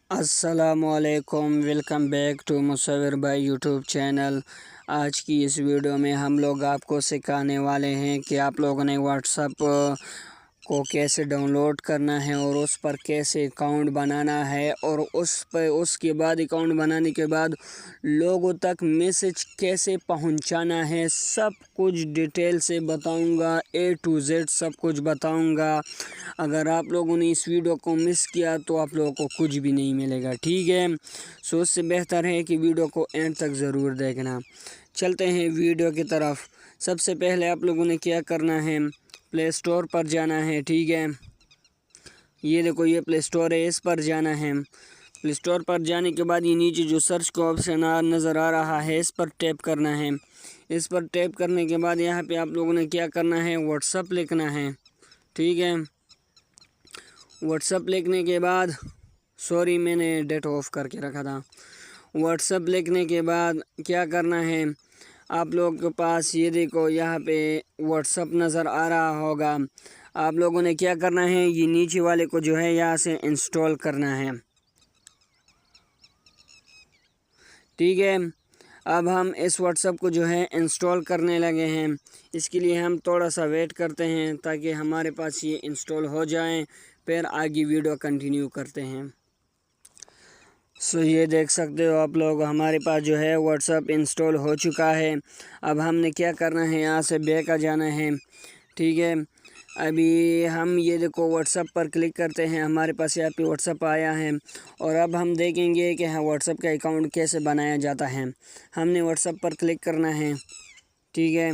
अस्सलामुअलैकुम, welcome back to मुसव्विर भाई YouTube channel. आज की इस वीडियो में हम लोग आपको सिखाने वाले हैं कि आप लोगों ने व्हाट्सएप को कैसे डाउनलोड करना है और उस पर कैसे अकाउंट बनाना है, और उसके बाद अकाउंट बनाने के बाद लोगों तक मैसेज कैसे पहुंचाना है। सब कुछ डिटेल से बताऊंगा, A to Z सब कुछ बताऊंगा। अगर आप लोगों ने इस वीडियो को मिस किया तो आप लोगों को कुछ भी नहीं मिलेगा, ठीक है। सो उससे बेहतर है कि वीडियो को एंड तक ज़रूर देखना। चलते हैं वीडियो की तरफ। सबसे पहले आप लोगों ने क्या करना है, प्ले स्टोर पर जाना है, ठीक है। ये देखो, ये प्ले स्टोर है, इस पर जाना है। प्ले स्टोर पर जाने के बाद ये नीचे जो सर्च का ऑप्शन नज़र आ रहा है, इस पर टैप करना है। इस पर टैप करने के बाद यहाँ पे आप लोगों ने क्या करना है, व्हाट्सएप लिखना है, ठीक है। व्हाट्सएप लिखने के बाद, सॉरी मैंने डेट ऑफ करके रखा था। व्हाट्सएप लिखने के बाद क्या करना है, आप लोगों के पास ये देखो यहाँ पे व्हाट्सएप नज़र आ रहा होगा। आप लोगों ने क्या करना है, ये नीचे वाले को जो है यहाँ से इंस्टॉल करना है, ठीक है। अब हम इस व्हाट्सएप को जो है इंस्टॉल करने लगे हैं। इसके लिए हम थोड़ा सा वेट करते हैं ताकि हमारे पास ये इंस्टॉल हो जाए, फिर आगे वीडियो कंटिन्यू करते हैं। सो ये देख सकते हो आप लोग, हमारे पास जो है व्हाट्सएप इंस्टॉल हो चुका है। अब हमने क्या करना है, यहाँ से बैक आ जाना है, ठीक है। अभी हम ये देखो व्हाट्सएप पर क्लिक करते हैं, हमारे पास यहाँ पे व्हाट्सएप आया है। और अब हम देखेंगे कि हाँ व्हाट्सएप का अकाउंट कैसे बनाया जाता है। हमने व्हाट्सएप पर क्लिक करना है, ठीक है।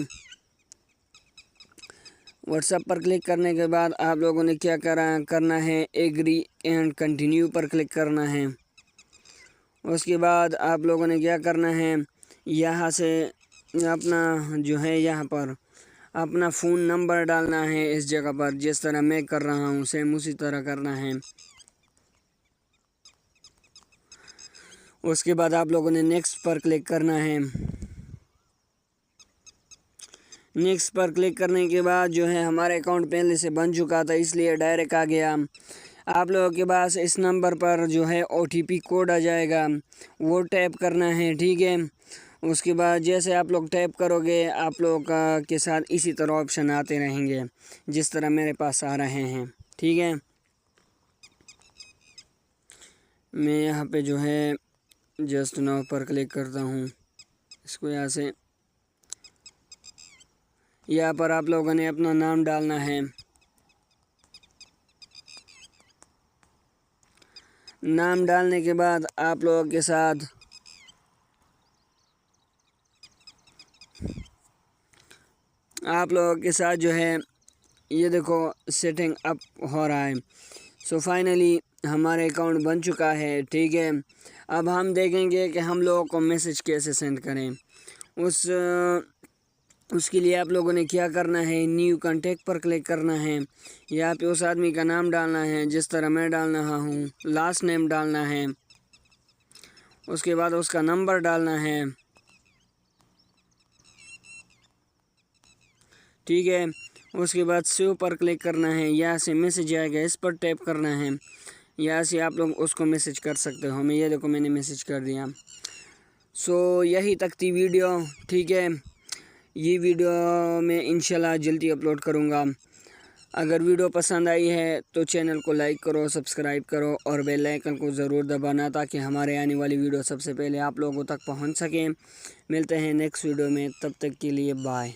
व्हाट्सएप पर क्लिक करने के बाद आप लोगों ने क्या करना है, एग्री एंड कंटिन्यू पर क्लिक करना है। उसके बाद आप लोगों ने क्या करना है, यहाँ से अपना जो है यहाँ पर अपना फ़ोन नंबर डालना है इस जगह पर, जिस तरह मैं कर रहा हूँ सेम उसी तरह करना है। उसके बाद आप लोगों ने नेक्स्ट पर क्लिक करना है। नेक्स्ट पर क्लिक करने के बाद जो है हमारा अकाउंट पहले से बन चुका था, इसलिए डायरेक्ट आ गया। आप लोगों के पास इस नंबर पर जो है OTP कोड आ जाएगा, वो टैप करना है, ठीक है। उसके बाद जैसे आप लोग टैप करोगे, आप लोग के साथ इसी तरह ऑप्शन आते रहेंगे जिस तरह मेरे पास आ रहे हैं, ठीक है। मैं यहाँ पे जो है जस्ट नाउ पर क्लिक करता हूँ। इसको यहाँ से, यहाँ पर आप लोगों ने अपना नाम डालना है। नाम डालने के बाद आप लोगों के साथ जो है ये देखो सेटिंग अप हो रहा है। सो फाइनली हमारे अकाउंट बन चुका है, ठीक है। अब हम देखेंगे कि हम लोगों को मैसेज कैसे सेंड करें। उसके लिए आप लोगों ने क्या करना है, न्यू कॉन्टैक्ट पर क्लिक करना है। यहाँ पे उस आदमी का नाम डालना है जिस तरह मैं डाल रहा हूँ, लास्ट नेम डालना है। उसके बाद उसका नंबर डालना है, ठीक है। उसके बाद सेव पर क्लिक करना है, यहाँ से मैसेज आएगा, इस पर टैप करना है। यहाँ से आप लोग उसको मैसेज कर सकते हो। मैं ये देखो मैंने मैसेज कर दिया। सो यही तक थी वीडियो, ठीक है। ये वीडियो मैं इंशाल्लाह जल्दी अपलोड करूँगा। अगर वीडियो पसंद आई है तो चैनल को लाइक करो, सब्सक्राइब करो और बेल आइकन को ज़रूर दबाना ताकि हमारे आने वाली वीडियो सबसे पहले आप लोगों तक पहुंच सकें। मिलते हैं नेक्स्ट वीडियो में, तब तक के लिए बाय।